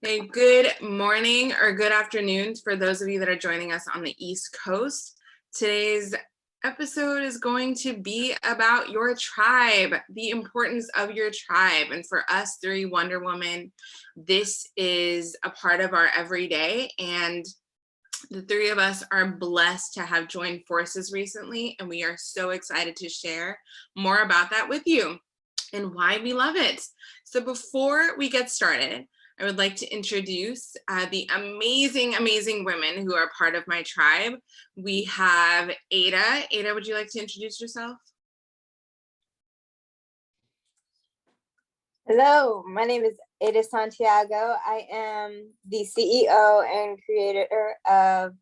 Hey, good morning or good afternoon for those of you that are joining us on the East Coast. Today's episode is going to be about your tribe, the importance of your tribe. And for us three Wonder Woman, this is a part of our everyday. And the three of us are blessed to have joined forces recently. And we are so excited to share more about that with you and why we love it. So before we get started, I would like to introduce the amazing, amazing women who are part of my tribe. We have Ada. Ada, would you like to introduce yourself? Hello, my name is Adalisa Santiago. I am the CEO and creator of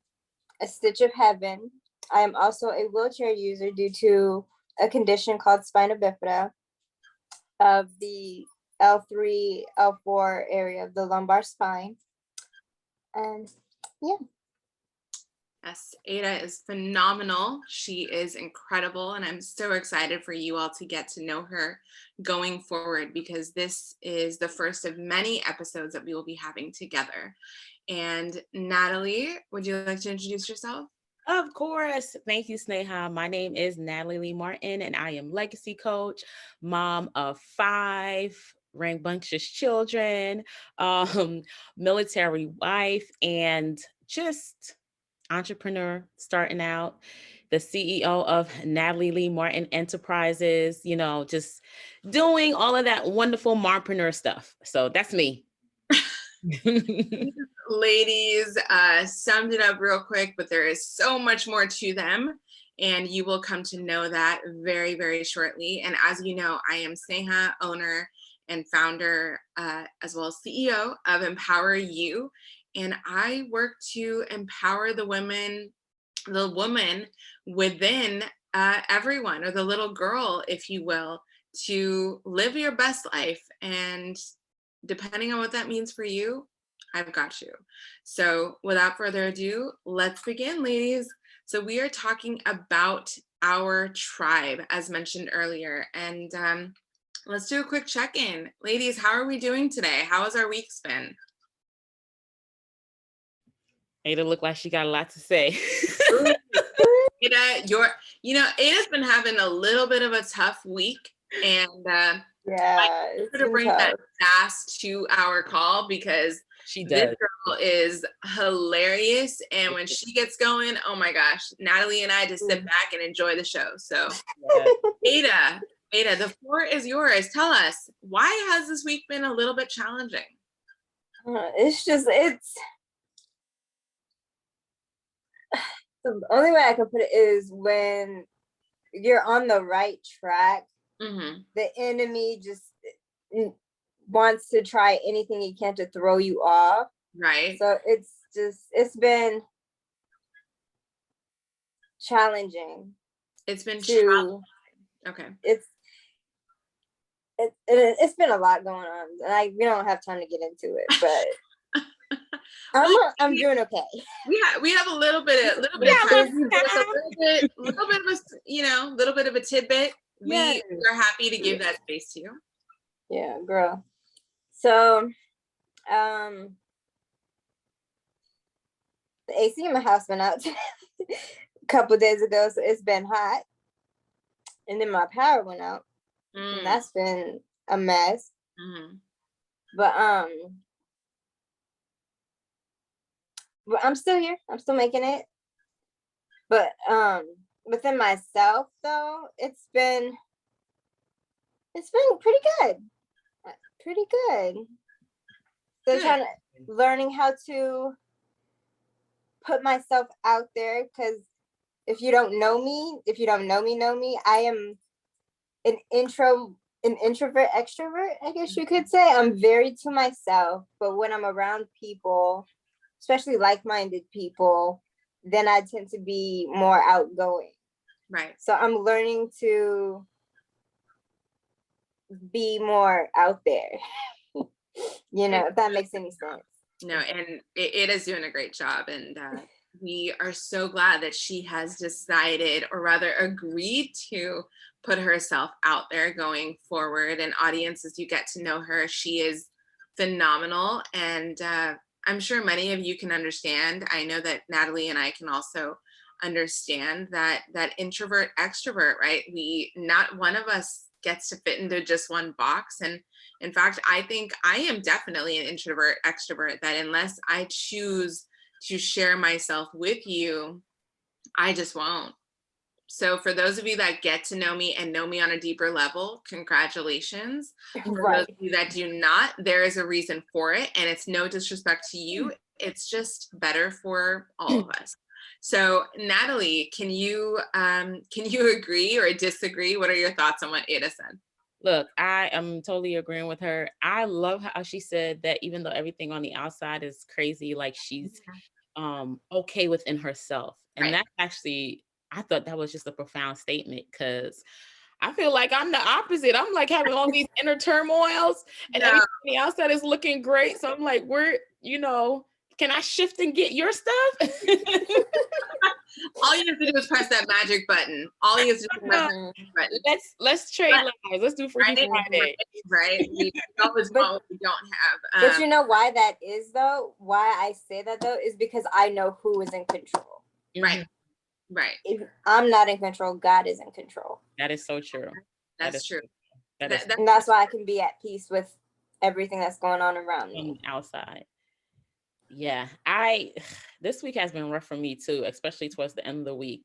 A Stitch of Heaven. I am also a wheelchair user due to a condition called spina bifida of the L3, L4 area of the lumbar spine. And yeah. Yes, Ada is phenomenal. She is incredible, and I'm so excited for you all to get to know her going forward because this is the first of many episodes that we will be having together. And Natalie, would you like to introduce yourself? Of course. Thank you, Sneha. My name is Natalie Lee Martin, and I am legacy coach, mom of 5 rambunctious children, military wife, and just entrepreneur starting out, the CEO of Natalie Lee Martin Enterprises, just doing all of that wonderful mompreneur stuff. So that's me. Ladies summed it up real quick, but there is so much more to them, and you will come to know that very, very shortly. And as you know, I am Sneha, owner and founder, as well as CEO of Empower You, and I work to empower the woman within everyone, or the little girl, if you will, to live your best life. And depending on what that means for you, I've got you. So without further ado, let's begin, ladies. So we are talking about our tribe, as mentioned earlier. And let's do a quick check-in. Ladies, how are we doing today? How has our week been? Ada looked like she got a lot to say. Ada, Ada's been having a little bit of a tough week. And Yeah, I'm going to bring that fast 2-hour call because this girl is hilarious. And when she gets going, oh my gosh, Natalie and I just sit back and enjoy the show. So Ada, the floor is yours. Tell us, why has this week been a little bit challenging? The only way I can put it is when you're on the right track, the enemy just wants to try anything he can to throw you off. Right. So it's been challenging. It's been challenging. Okay. It's been a lot going on, and we don't have time to get into it, but I'm doing okay. We have a little bit of time. A little bit of a tidbit. We are happy to give that space to you. Yeah, girl. So, the AC in my house went out a couple days ago, so it's been hot, and then my power went out, and that's been a mess. But I'm still here. I'm still making it. But within myself, though, it's been pretty good. So learning how to put myself out there, because if you don't know me, I am an introvert extrovert, I guess you could say. I'm very to myself, but when I'm around people, especially like-minded people, then I tend to be more outgoing. Right. So I'm learning to be more out there. If that makes any sense. No, and it is doing a great job. And we are so glad that she has decided, or rather agreed to, put herself out there going forward. And audience, as you get to know her, she is phenomenal. And I'm sure many of you can understand. I know that Natalie and I can also understand that introvert extrovert, right? Not one of us gets to fit into just one box. And in fact, I think I am definitely an introvert extrovert, that unless I choose to share myself with you, I just won't. So for those of you that get to know me and know me on a deeper level, congratulations. For Right. those of you that do not, there is a reason for it, and it's no disrespect to you. It's just better for all of us. So Natalie, can you agree or disagree? What are your thoughts on what Ada said? Look, I am totally agreeing with her. I love how she said that even though everything on the outside is crazy, like she's okay within herself. And Right. that actually, I thought that was just a profound statement, because I feel like I'm the opposite. I'm like having all these inner turmoils and No. everything on the outside is looking great. So I'm like, can I shift and get your stuff? All you have to do is press that magic button. All you have to do is press that magic button. Let's trade lives. Let's do Freaky Friday. Right. We always want what we don't have. But you know why that is though? Why I say that though is because I know who is in control. Right. Right. If I'm not in control, God is in control. That is so true. That's true. And that's why I can be at peace with everything that's going on around me. Outside. Yeah. This week has been rough for me too, especially towards the end of the week.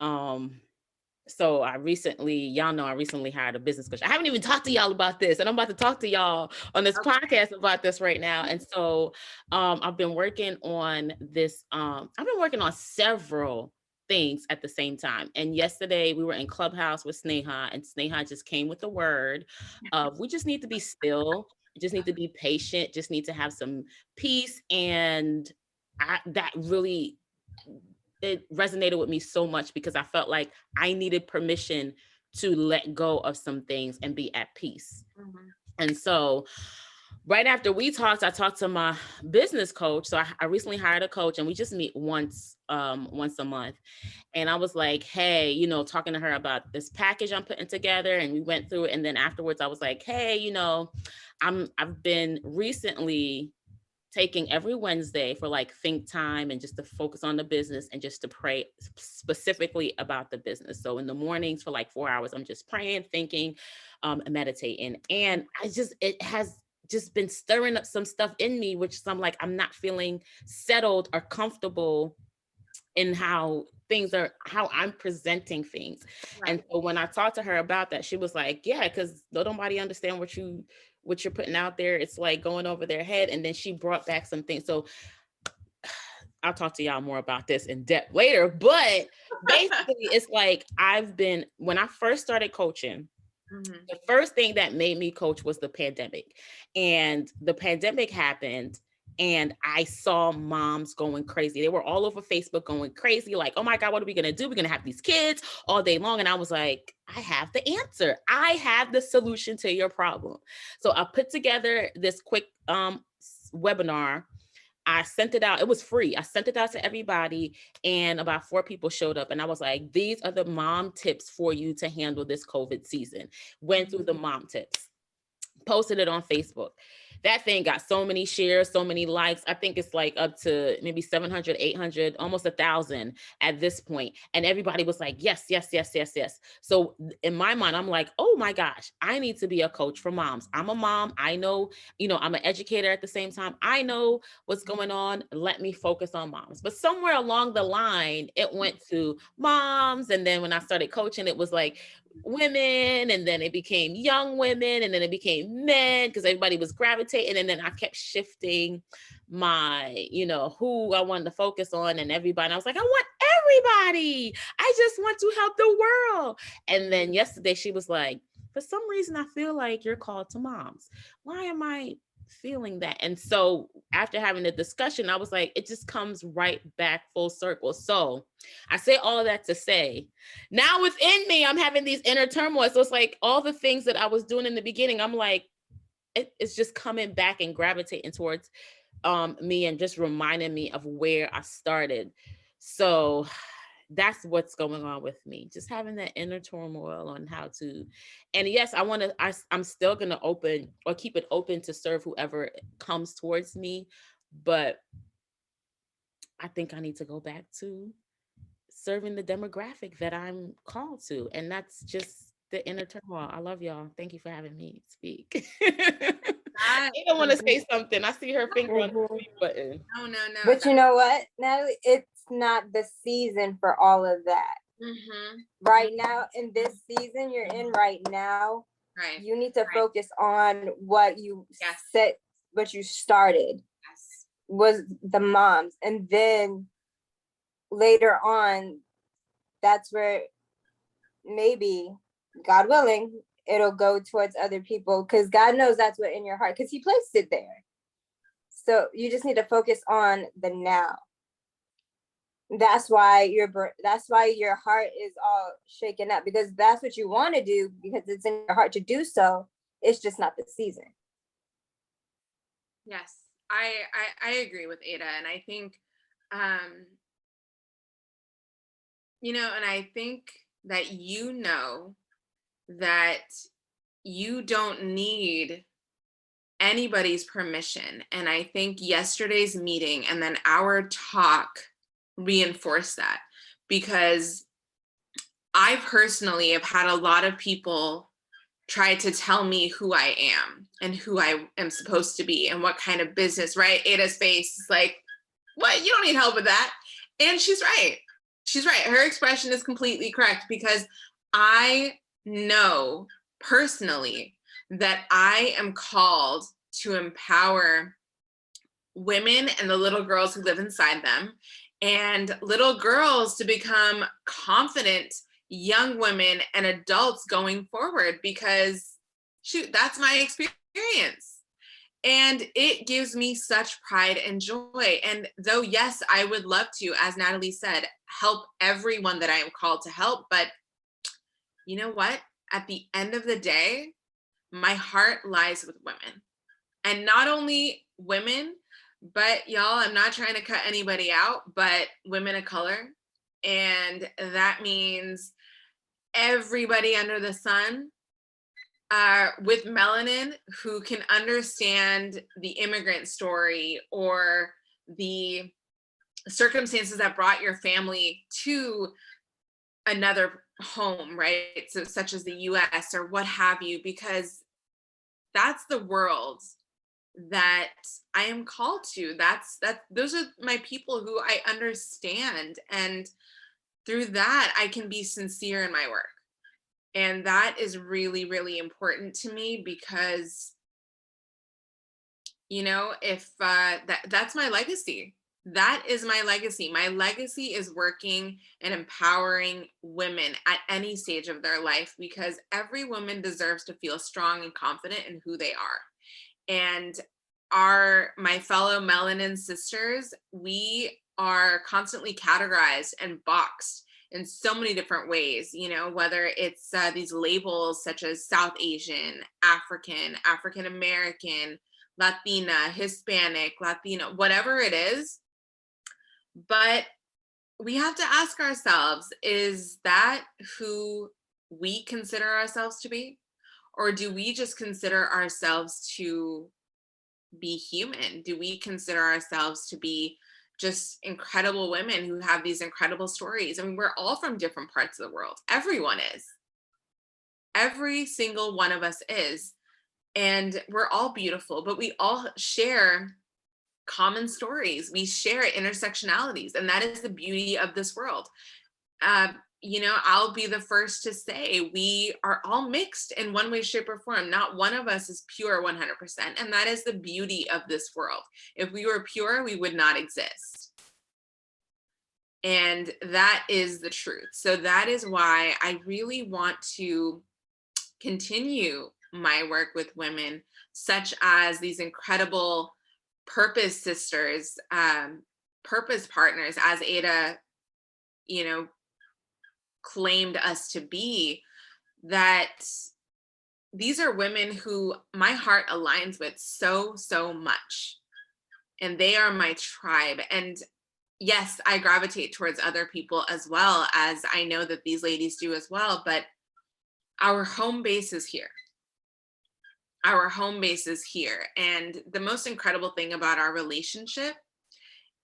So I recently hired a business coach. I haven't even talked to y'all about this, and I'm about to talk to y'all on this podcast about this right now. And so I've been working on this. I've been working on several things at the same time. And yesterday we were in Clubhouse with Sneha, and Sneha just came with the word of, we just need to be still, just need to be patient, just need to have some peace. And that really, it resonated with me so much, because I felt like I needed permission to let go of some things and be at peace. Mm-hmm. And so right after we talked, I talked to my business coach. So I recently hired a coach, and we just meet once a month. And I was like, hey, talking to her about this package I'm putting together, and we went through it. And then afterwards I was like, hey, I've been recently taking every Wednesday for like think time, and just to focus on the business and just to pray specifically about the business. So in the mornings for like 4 hours, I'm just praying, thinking, and meditating. And it has just been stirring up some stuff in me, which I'm like, I'm not feeling settled or comfortable in how I'm presenting things. Right. And so when I talked to her about that, she was like, yeah, because nobody understand what you're putting out there. It's like going over their head. And then she brought back some things. So I'll talk to y'all more about this in depth later, but basically it's like when I first started coaching, mm-hmm. the first thing that made me coach was the pandemic. And the pandemic happened, and I saw moms going crazy. They were all over Facebook going crazy, like, oh my God, what are we going to do? We're going to have these kids all day long. And I was like, I have the answer. I have the solution to your problem. So I put together this quick webinar. I sent it out. It was free. I sent it out to everybody, and about 4 people showed up. And I was like, these are the mom tips for you to handle this COVID season. Went through the mom tips, posted it on Facebook. That thing got so many shares, so many likes. I think it's like up to maybe 700, 800, almost 1,000 at this point. And everybody was like, yes, yes, yes, yes, yes. So in my mind, I'm like, oh my gosh, I need to be a coach for moms. I'm a mom. I know, I'm an educator at the same time. I know what's going on. Let me focus on moms. But somewhere along the line, it went to moms. And then when I started coaching, it was like women, and then it became young women, and then it became men, because everybody was gravitating. And then I kept shifting my, who I wanted to focus on, and everybody. I was like, I want everybody. I just want to help the world. And then yesterday she was like, for some reason, I feel like you're called to moms. Why am I feeling that? And so after having the discussion, I was like, it just comes right back full circle. So I say all of that to say, now within me, I'm having these inner turmoil. So it's like all the things that I was doing in the beginning, I'm like, it's just coming back and gravitating towards me, and just reminding me of where I started. So that's what's going on with me, just having that inner turmoil on how to. And yes, I'm still going to open or keep it open to serve whoever comes towards me, but I think I need to go back to serving the demographic that I'm called to, and that's just the inner turmoil. I love y'all. Thank you for having me speak. I don't want to say something. I see her finger on the speak button. No. But you know what, Natalie? It's not the season for all of that. Right now, in this season you're in right now, right, you need to focus on what you set, what you started was the moms. And then later on, that's where maybe, God willing, it'll go towards other people, because God knows that's what in your heart, because he placed it there. So you just need to focus on the now. That's why your heart is all shaken up, because that's what you want to do, because it's in your heart to do so. It's just not the season. Yes, I agree with Ada, and I think, and I think that that you don't need anybody's permission, and I think yesterday's meeting and then our talk reinforce that, because I personally have had a lot of people try to tell me who I am and who I am supposed to be and what kind of business, right? Ada's face is like, what? You don't need help with that. And she's right. She's right. Her expression is completely correct, because I know personally that I am called to empower women and the little girls who live inside them, and little girls to become confident young women and adults going forward, because shoot, that's my experience. And it gives me such pride and joy. And though, yes, I would love to, as Natalie said, help everyone that I am called to help. But you know what? At the end of the day, my heart lies with women. And not only women, but y'all, I'm not trying to cut anybody out, but women of color. And that means everybody under the sun with melanin who can understand the immigrant story or the circumstances that brought your family to another home, right? So such as the US or what have you, because that's the world that I am called to. Those are my people who I understand. And through that, I can be sincere in my work. And that is really, really important to me, because, if that's my legacy. That is my legacy. My legacy is working and empowering women at any stage of their life, because every woman deserves to feel strong and confident in who they are. And my fellow melanin sisters, we are constantly categorized and boxed in so many different ways, whether it's these labels such as South Asian, African, African American, Latina, Hispanic, Latino, whatever it is. But we have to ask ourselves, is that who we consider ourselves to be? Or do we just consider ourselves to be human? Do we consider ourselves to be just incredible women who have these incredible stories? I mean, we're all from different parts of the world. Everyone is. Every single one of us is. And we're all beautiful, but we all share common stories. We share intersectionalities, and that is the beauty of this world. I'll be the first to say we are all mixed in one way, shape, or form. Not one of us is pure 100%. And that is the beauty of this world. If we were pure, we would not exist. And that is the truth. So that is why I really want to continue my work with women, such as these incredible purpose sisters, purpose partners, as Ada, claimed us to be, that these are women who my heart aligns with so much, and they are my tribe. And yes, I gravitate towards other people as well, as I know that these ladies do as well, but our home base is here. Our home base is here. And the most incredible thing about our relationship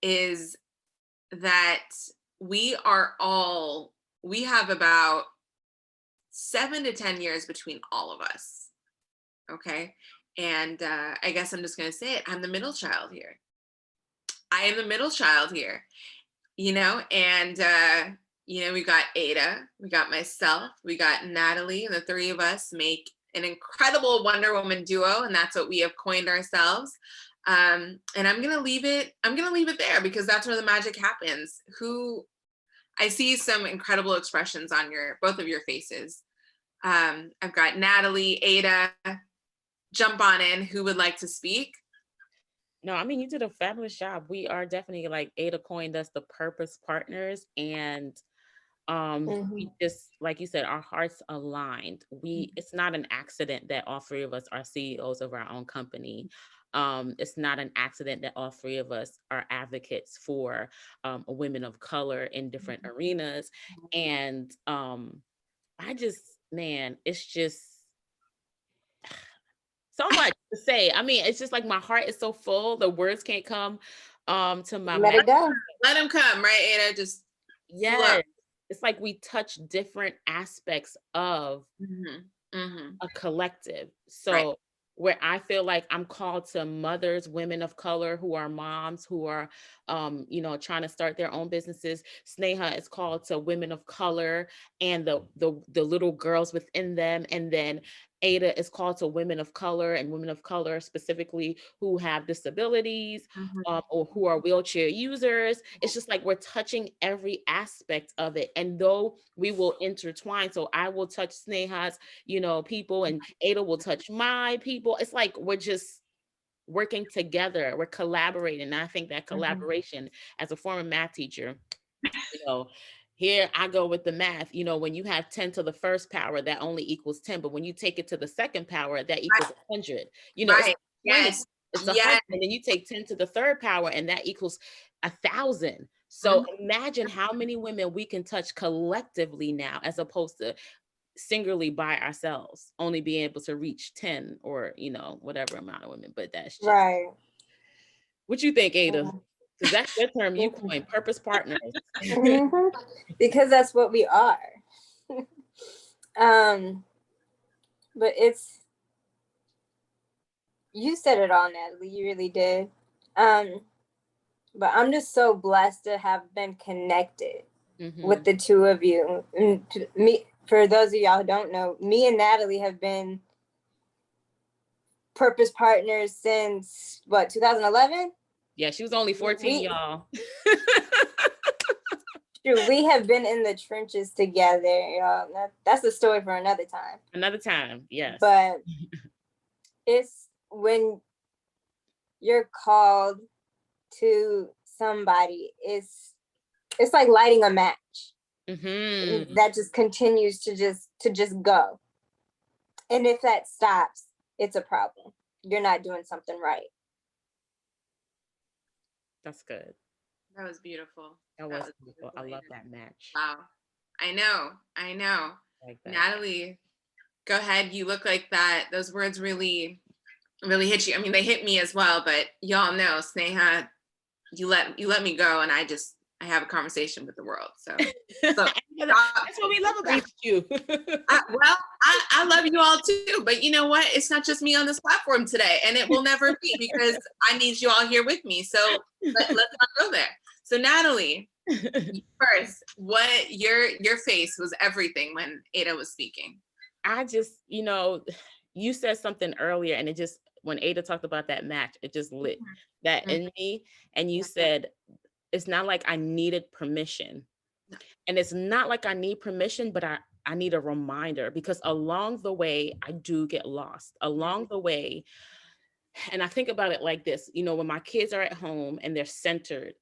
is that we have about 7 to 10 years between all of us. Okay. And I guess I'm just going to say it. I'm the middle child here. I am the middle child here, and, we got Ada, we got myself, we got Natalie, and the three of us make an incredible Wonder Woman duo. And that's what we have coined ourselves. And I'm going to leave it there, because that's where the magic happens. I see some incredible expressions on both of your faces. I've got Natalie, Ada, jump on in. Who would like to speak? No, I mean, you did a fabulous job. We are definitely, like Ada coined us, the purpose partners. And we just, like you said, our hearts aligned. It's not an accident that all three of us are CEOs of our own company. It's not an accident that all three of us are advocates for women of color in different arenas. And it's just so much to say. I mean, it's just like my heart is so full, the words can't come to my mouth. Let it go. Let them come, right, Ada? Just yes. It's like we touch different aspects of a collective. So where I feel like I'm called to mothers, women of color who are moms, who are, trying to start their own businesses. Sneha is called to women of color and the little girls within them. And then Ada is called to women of color, and women of color specifically who have disabilities or who are wheelchair users. It's just like we're touching every aspect of it. And though we will intertwine, so I will touch Sneha's, people, and Ada will touch my people. It's like we're just working together. We're collaborating. And I think that collaboration, as a former math teacher, here I go with the math. When you have 10 to the first power, that only equals 10. But when you take it to the second power, that equals 100. Yes. It's 100. And then you take 10 to the third power, and that equals 1,000. So imagine how many women we can touch collectively now, as opposed to singularly by ourselves, only being able to reach 10 or, whatever amount of women. But that's just right. What you think, Ada? Because that's the term you coined, purpose partners. Because that's what we are. But you said it all, Natalie. You really did. But I'm just so blessed to have been connected with the two of you. And for those of y'all who don't know, me and Natalie have been purpose partners since 2011? Yeah, she was only 14, y'all. We have been in the trenches together, y'all. That's a story for another time. Another time, yes. But it's when you're called to somebody, it's like lighting a match. That just continues to just go. And if that stops, it's a problem. You're not doing something right. That's good. That was beautiful. That was beautiful. I love that match. Wow. I know. Like Natalie, go ahead. You look like that. Those words really, really hit you. I mean, they hit me as well, but y'all know, Sneha, you let me go, and I have a conversation with the world. So that's what we love about you. I love you all too, but you know what? It's not just me on this platform today, and it will never be, because I need you all here with me. So let's not go there. So Natalie, first, what your face was everything when Ada was speaking. I just, you said something earlier, and it just, when Ada talked about that match, it just lit that in me. And you said, it's not like I needed permission. And it's not like I need permission, but I need a reminder, because along the way, I do get lost. Along the way, and I think about it like this, when my kids are at home and they're centered,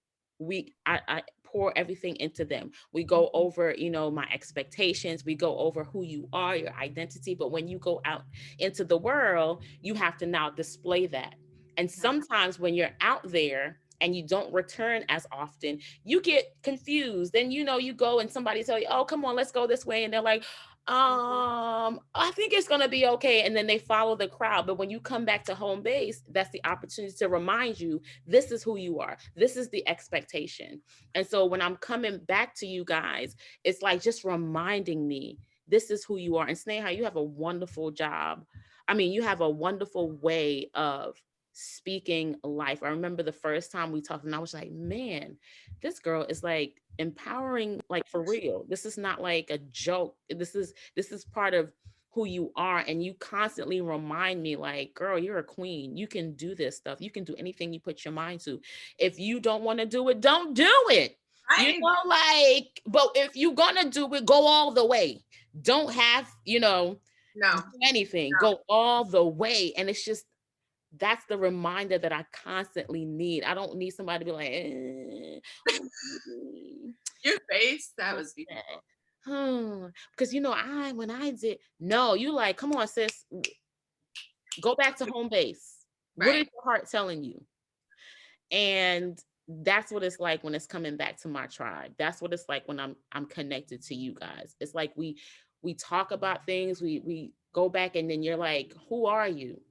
I pour everything into them. We go over, my expectations. We go over who you are, your identity. But when you go out into the world, you have to now display that. And sometimes when you're out there and you don't return as often, you get confused. Then, you know, you go and somebody tell you, oh, come on, let's go this way. And they're like, I think it's going to be okay. And then they follow the crowd. But when you come back to home base, that's the opportunity to remind you, this is who you are. This is the expectation. And so when I'm coming back to you guys, it's like just reminding me, this is who you are. And Sneha, you have a wonderful job. I mean, you have a wonderful way of speaking life. I remember the first time we talked and I was like, man, this girl is like empowering, like for real. This is not like a joke. This is part of who you are. And you constantly remind me like, girl, you're a queen. You can do this stuff. You can do anything you put your mind to. If you don't want to do it, don't do it. You know, like, but if you're gonna do it, go all the way. Don't have, you know, No. do anything. Go all the way. And it's just, that's the reminder that I constantly need. I don't need somebody to be like, your face, that was beautiful. Because, you know, when I did, no, you like, come on, sis, go back to home base. Right. What is your heart telling you? And that's what it's like when it's coming back to my tribe. That's what it's like when I'm connected to you guys. It's like we talk about things, we go back, and then you're like, who are you?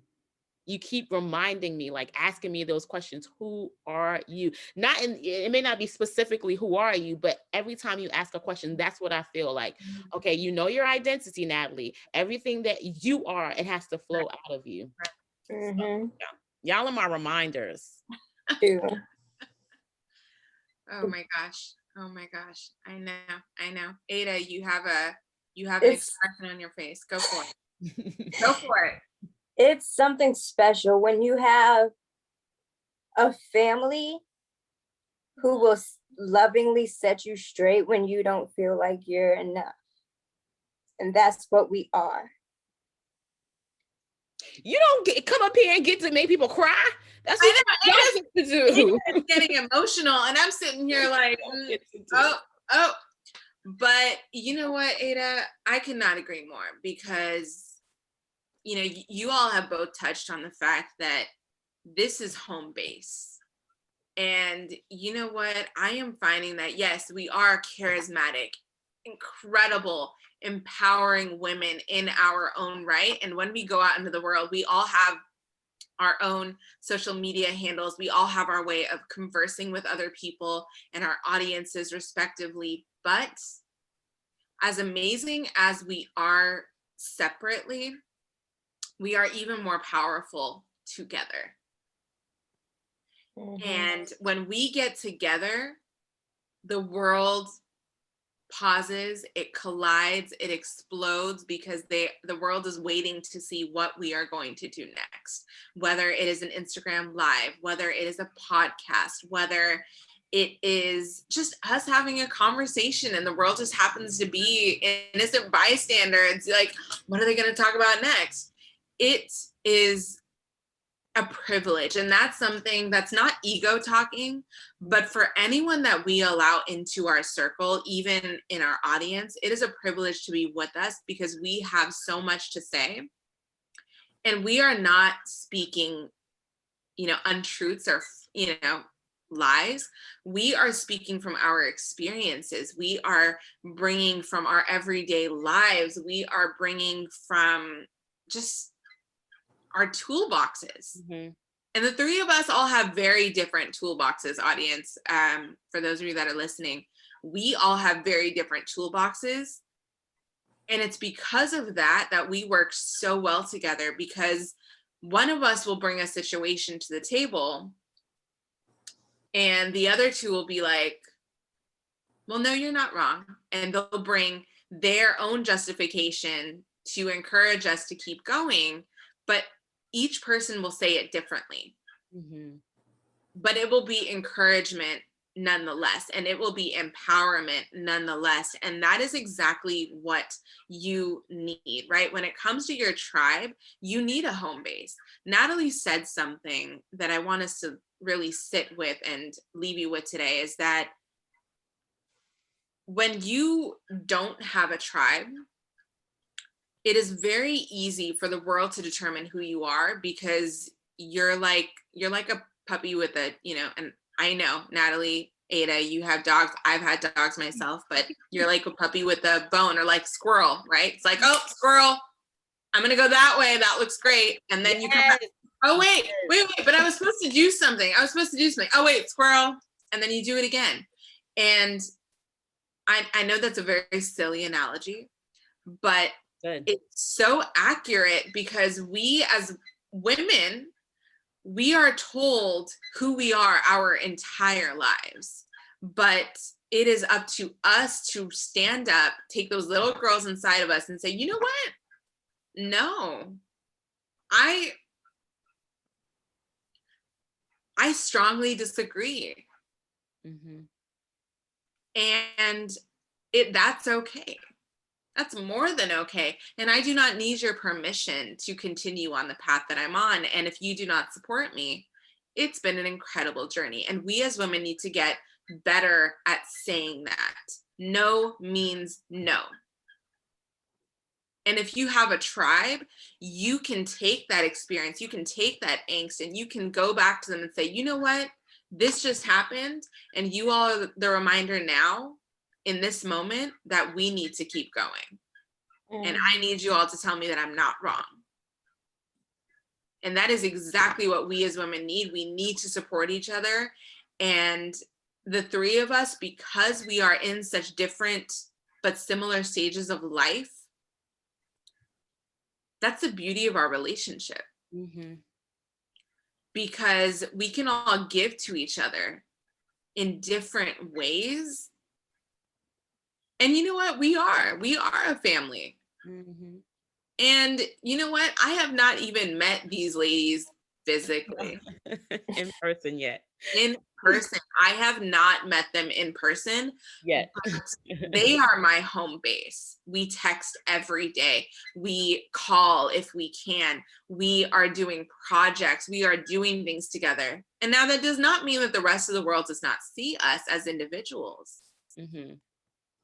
You keep reminding me, like asking me those questions. Who are you? It may not be specifically who are you, but every time you ask a question, that's what I feel like. Okay, you know your identity, Natalie. Everything that you are, it has to flow out of you. Mm-hmm. So, yeah. Y'all are my reminders. Oh my gosh. I know. Ada, you have an expression on your face. Go for it. Go for it. It's something special when you have a family who will lovingly set you straight when you don't feel like you're enough. And that's what we are. You don't come up here and get to make people cry. That's what you get to do. It's getting emotional, and I'm sitting here like, oh. But you know what, Ada? I cannot agree more, because, you know, you all have both touched on the fact that this is home base. And you know what? I am finding that, yes, we are charismatic, incredible, empowering women in our own right. And when we go out into the world, we all have our own social media handles. We all have our way of conversing with other people and our audiences respectively. But as amazing as we are separately, we are even more powerful together. Mm-hmm. And when we get together, the world pauses, it collides, it explodes, because the world is waiting to see what we are going to do next. Whether it is an Instagram live, whether it is a podcast, whether it is just us having a conversation and the world just happens to be innocent bystanders. Like, what are they going to talk about next? It is a privilege. And that's something that's not ego talking, but for anyone that we allow into our circle, even in our audience, it is a privilege to be with us, because we have so much to say. And we are not speaking, you know, untruths or, you know, lies. We are speaking from our experiences. We are bringing from our everyday lives. We are bringing from just our toolboxes. Mm-hmm. And the three of us all have very different toolboxes, audience. For those of you that are listening, we all have very different toolboxes. And it's because of that we work so well together, because one of us will bring a situation to the table and the other two will be like, well, no, you're not wrong. And they'll bring their own justification to encourage us to keep going. But each person will say it differently. Mm-hmm. But it will be encouragement nonetheless, and it will be empowerment nonetheless. And that is exactly what you need, right? When it comes to your tribe, you need a home base. Natalie said something that I want us to really sit with and leave you with today, is that when you don't have a tribe, it is very easy for the world to determine who you are, because you're like a puppy with a, you know, I know, Natalie, Ada, you have dogs. I've had dogs myself, but you're like a puppy with a bone, or like squirrel, right? It's like, oh, squirrel, I'm gonna go that way. That looks great. And then you come back. Oh, wait, but I was supposed to do something. Oh, wait, squirrel. And then you do it again. And I know that's a very silly analogy, but it's so accurate, because we as women, we are told who we are our entire lives, but it is up to us to stand up, take those little girls inside of us and say, you know what? No, I strongly disagree. Mm-hmm. And that's okay. That's more than okay. And I do not need your permission to continue on the path that I'm on. And if you do not support me, it's been an incredible journey. And we as women need to get better at saying that. No means no. And if you have a tribe, you can take that experience, you can take that angst, and you can go back to them and say, you know what? This just happened. And you all are the reminder now, in this moment, that we need to keep going. And I need you all to tell me that I'm not wrong. And that is exactly what we as women need. We need to support each other. And the three of us, because we are in such different but similar stages of life, that's the beauty of our relationship. Mm-hmm. Because we can all give to each other in different ways. And you know what? We are a family. Mm-hmm. And you know what? I have not even met these ladies physically. In person yet. In person. I have not met them in person yet. They are my home base. We text every day. We call if we can. We are doing projects. We are doing things together. And now that does not mean that the rest of the world does not see us as individuals. Mm-hmm.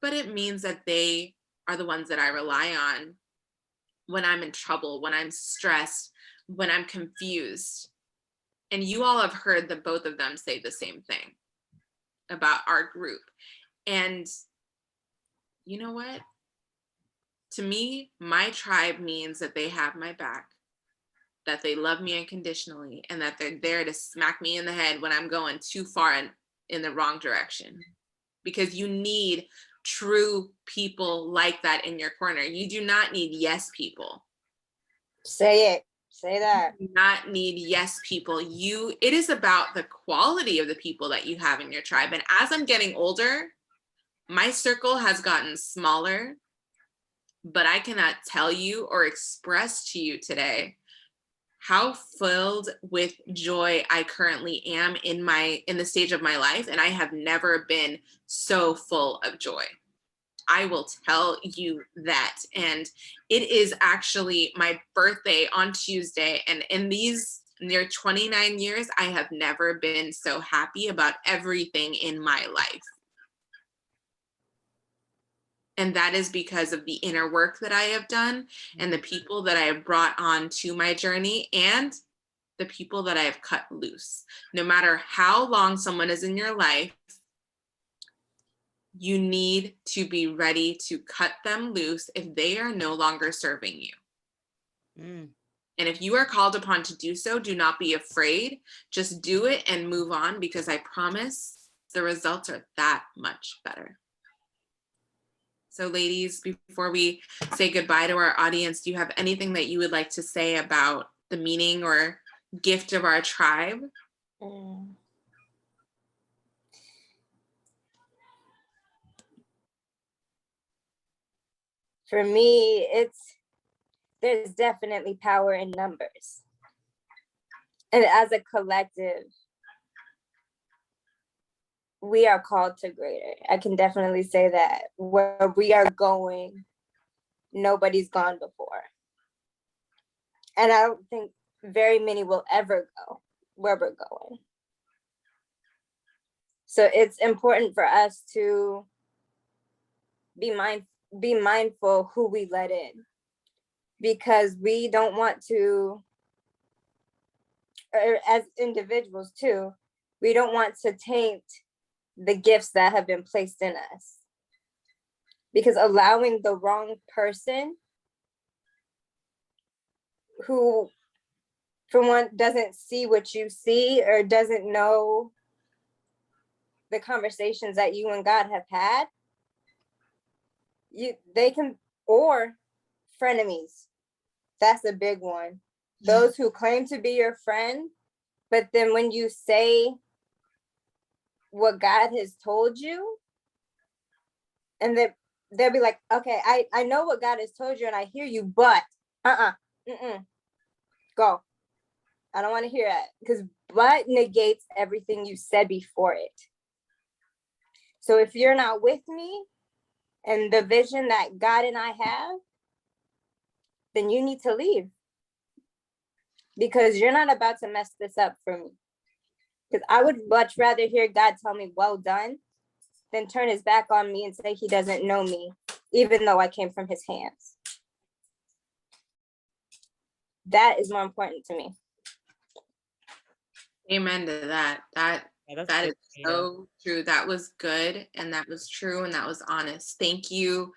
But it means that they are the ones that I rely on when I'm in trouble, when I'm stressed, when I'm confused. And you all have heard the both of them say the same thing about our group. And you know what? To me, my tribe means that they have my back, that they love me unconditionally, and that they're there to smack me in the head when I'm going too far in the wrong direction. Because you need true people like that in your corner. You do not need yes people. Say it. Say that. You do not need yes people. It is about the quality of the people that you have in your tribe. And as I'm getting older, my circle has gotten smaller, but I cannot tell you or express to you today how filled with joy I currently am in the stage of my life. And I have never been so full of joy. I will tell you that. And it is actually my birthday on Tuesday. And in these near 29 years, I have never been so happy about everything in my life. And that is because of the inner work that I have done and the people that I have brought on to my journey and the people that I have cut loose. No matter how long someone is in your life, you need to be ready to cut them loose if they are no longer serving you. Mm. And if you are called upon to do so, do not be afraid. Just do it and move on, because I promise the results are that much better. So ladies, before we say goodbye to our audience, do you have anything that you would like to say about the meaning or gift of our tribe? For me, there's definitely power in numbers. And as a collective, we are called to greater. I can definitely say that. Where we are going, nobody's gone before. And I don't think very many will ever go where we're going. So it's important for us to be mindful who we let in, because we don't want to, or as individuals too, we don't want to taint the gifts that have been placed in us. Because allowing the wrong person who, for one, doesn't see what you see or doesn't know the conversations that you and God have had, they can, or frenemies. That's a big one. Those who claim to be your friend, but then when you say what God has told you, and they'll be like, okay, I know what God has told you and I hear you, but go. I don't want to hear that, because but negates everything you said before it. So if you're not with me and the vision that God and I have, then you need to leave, because you're not about to mess this up for me. Because I would much rather hear God tell me, well done, than turn his back on me and say he doesn't know me, even though I came from his hands. That is more important to me. Amen to that. That Yeah, is so true. That was good, and that was true, and that was honest. Thank you,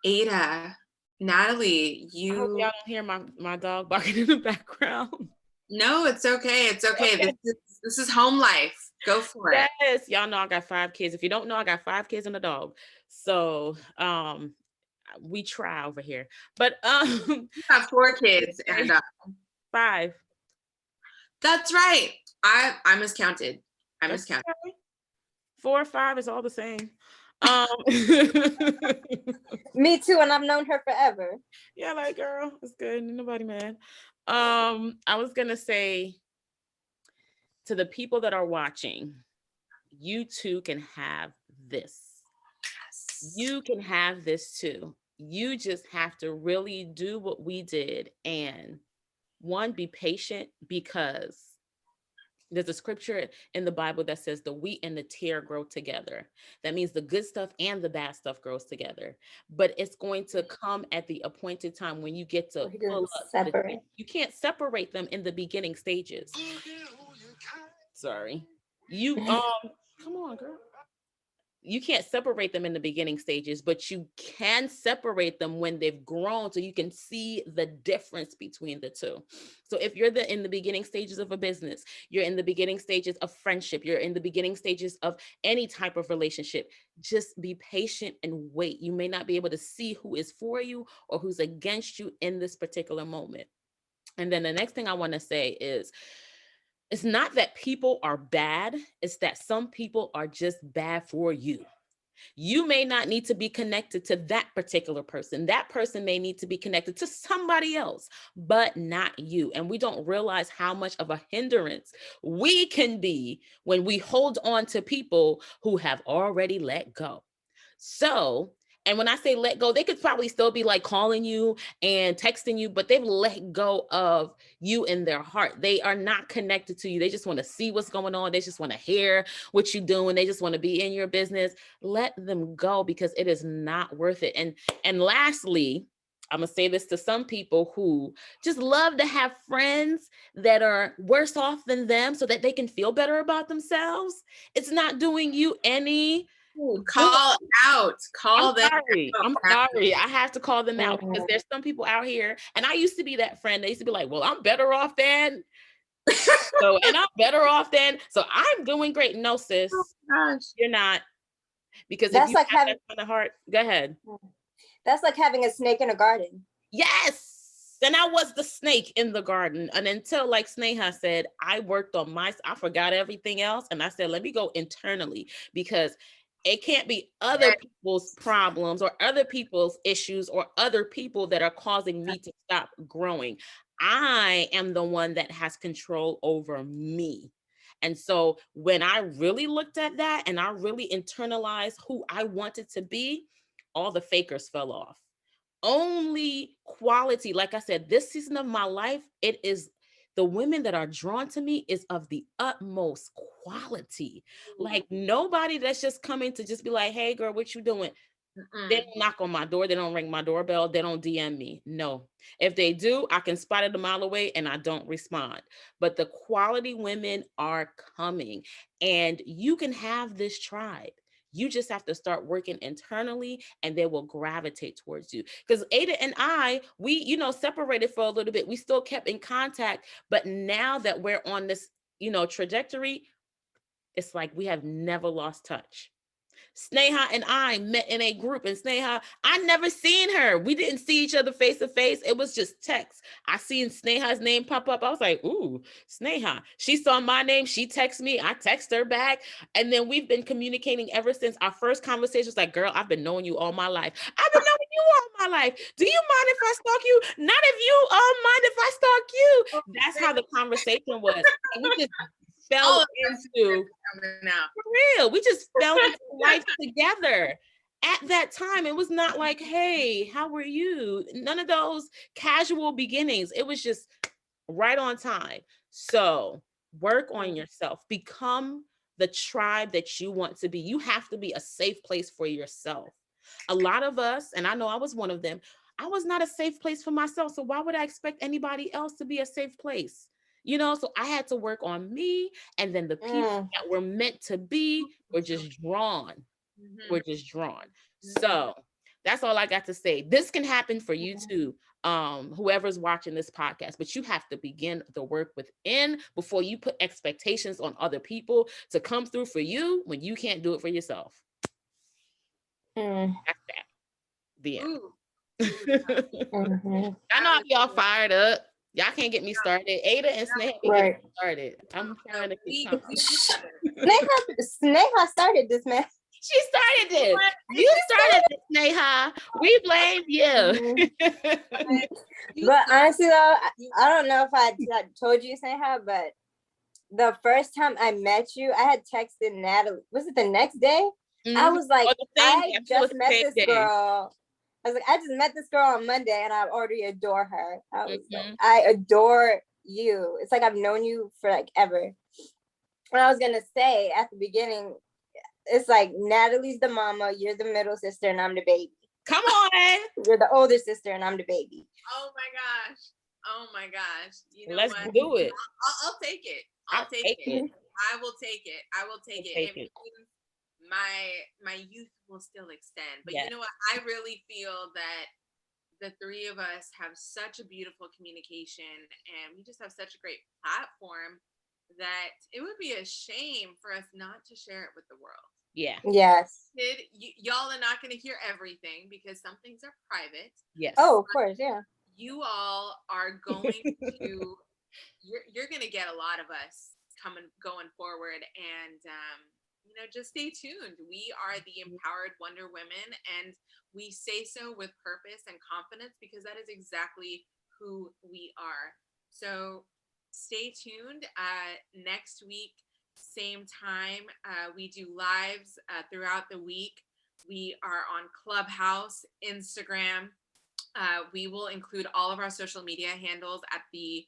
Ada. Natalie, I hope y'all don't hear my dog barking in the background. No, it's okay. It's okay. This is home life. Go for it. Yes, y'all know I got 5 kids. If you don't know, I got 5 kids and a dog. So we try over here. But you have 4 kids and 5. That's right. I miscounted. Okay. 4 or 5 is all the same. Me too, and I've known her forever. Yeah, like, girl, it's good. Nobody mad. I was gonna say to the people that are watching, you too can have this. Yes. You can have this too. You just have to really do what we did, and one, be patient, because there's a scripture in the Bible that says the wheat and the tare grow together. That means the good stuff and the bad stuff grows together. But it's going to come at the appointed time when you get to pull up. Separate. You can't separate them in the beginning stages. Sorry. You come on, girl. You can't separate them in the beginning stages, but you can separate them when they've grown, so you can see the difference between the two. So if you're in the beginning stages of a business, you're in the beginning stages of friendship, you're in the beginning stages of any type of relationship, just be patient and wait. You may not be able to see who is for you or who's against you in this particular moment. And then the next thing I want to say is, it's not that people are bad, it's that some people are just bad for you. You may not need to be connected to that particular person. That person may need to be connected to somebody else, but not you. And we don't realize how much of a hindrance we can be when we hold on to people who have already let go. So, and when I say let go, they could probably still be like calling you and texting you, but they've let go of you in their heart. They are not connected to you. They just want to see what's going on. They just want to hear what you're doing. They just want to be in your business. Let them go, because it is not worth it. And lastly, I'm going to say this to some people who just love to have friends that are worse off than them so that they can feel better about themselves. It's not doing you any. Call out. Call them. I'm sorry. I have to call them out, because there's some people out here, and I used to be that friend. They used to be like, well, I'm better off than. And I'm better off than. So I'm doing great. No, sis. Oh, gosh. You're not. Because that's if you like have that kind of heart, go ahead. That's like having a snake in a garden. Yes. And I was the snake in the garden. And until, like Sneha said, I worked on I forgot everything else. And I said, let me go internally, because it can't be other people's problems or other people's issues or other people that are causing me to stop growing. I am the one that has control over me. And so when I really looked at that and I really internalized who I wanted to be, all the fakers fell off. Only quality, like I said, this season of my life, it is the women that are drawn to me is of the utmost quality. Like nobody that's just coming to just be like, hey girl, what you doing? They don't knock on my door. They don't ring my doorbell. They don't DM me. No. If they do, I can spot it a mile away and I don't respond. But the quality women are coming, and you can have this tribe. You just have to start working internally and they will gravitate towards you. Because Ada and I, we, separated for a little bit. We still kept in contact. But now that we're on this, trajectory, it's like we have never lost touch. Sneha and I met in a group, and Sneha, I never seen her. We didn't see each other face to face. It was just text. I seen Sneha's name pop up. I was like, ooh, Sneha. She saw my name. She texted me. I text her back. And then we've been communicating ever since. Our first conversation was like, girl, I've been knowing you all my life. I've been knowing you all my life. Do you mind if I stalk you? Not if you mind if I stalk you. That's how the conversation was. And we just fell into, for real, we just fell into life together. At that time, it was not like, hey, how are you? None of those casual beginnings. It was just right on time. So work on yourself. Become the tribe that you want to be. You have to be a safe place for yourself. A lot of us, and I know I was one of them, I was not a safe place for myself. So why would I expect anybody else to be a safe place? So I had to work on me, and then the people that were meant to be were just drawn. We're just drawn. So that's all I got to say. This can happen for you too. Whoever's watching this podcast, but you have to begin the work within before you put expectations on other people to come through for you when you can't do it for yourself. That's that. The end. I know y'all fired up. Y'all can't get me started. Ada and Sneha can get me started. I'm trying to keep Sneha started this, man. She started this. You started this, Sneha. We blame you. But honestly, though, I don't know if I told you, Sneha, but the first time I met you, I had texted Natalie. Was it the next day? I was like, I just met this girl. I was like, I just met this girl on Monday and I already adore her. I was like, I adore you. It's like I've known you for like ever. And I was going to say at the beginning, it's like Natalie's the mama, you're the middle sister, and I'm the baby. Come on. You're the older sister and I'm the baby. Oh my gosh. Let's do it. I'll take it. I'll take it. I will take it. I will take it. My youth will still extend. But you know what? I really feel that the three of us have such a beautiful communication and we just have such a great platform that it would be a shame for us not to share it with the world. Yeah. Yes. Y'all are not going to hear everything because some things are private. Yes. Oh, of course. Yeah. You all are going to, you're going to get a lot of us going forward, and just stay tuned. We are the empowered Wonder Women, and we say so with purpose and confidence because that is exactly who we are. So stay tuned. Next week, same time, we do lives throughout the week. We are on Clubhouse, Instagram. We will include all of our social media handles at the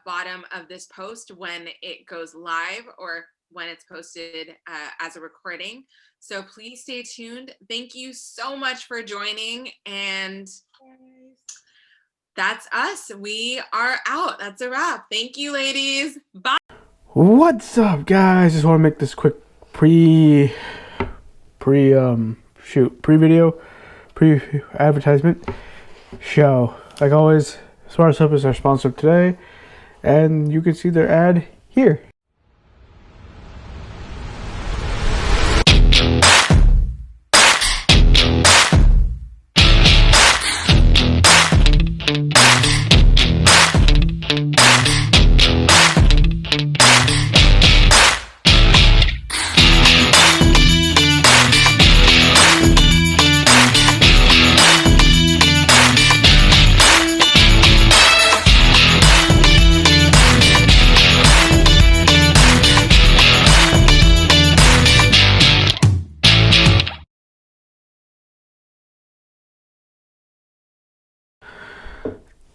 bottom of this post when it goes live or when it's posted as a recording. So please stay tuned. Thank you so much for joining. And that's us. We are out. That's a wrap. Thank you, ladies. Bye. What's up, guys? Just want to make this quick pre-video, pre-advertisement show. Like always, Smart Up is our sponsor today, and you can see their ad here.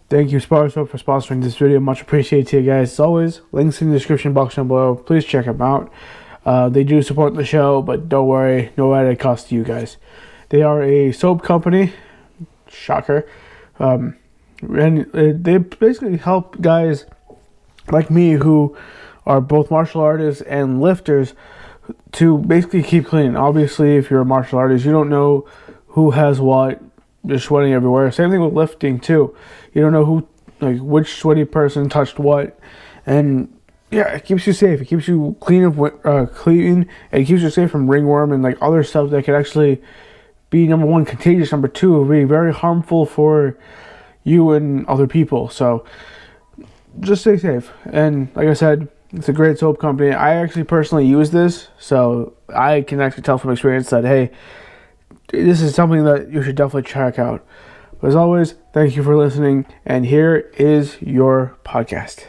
Thank you, Sparso, for sponsoring this video. Much appreciated to you guys. As always, links in the description box down below. Please check them out. They do support the show, but don't worry, no added cost to you guys. They are a soap company. Shocker. And they basically help guys like me who are both martial artists and lifters to basically keep clean. Obviously, if you're a martial artist, you don't know who has what. You're sweating everywhere. Same thing with lifting too. You don't know who, like, which sweaty person touched what, and yeah, it keeps you safe. It keeps you clean, and it keeps you safe from ringworm and like other stuff that could actually be, number one, contagious. Number two, be very harmful for you and other people. So just stay safe. And like I said, it's a great soap company. I actually personally use this, so I can actually tell from experience that, hey, this is something that you should definitely check out. But as always, thank you for listening, and here is your podcast.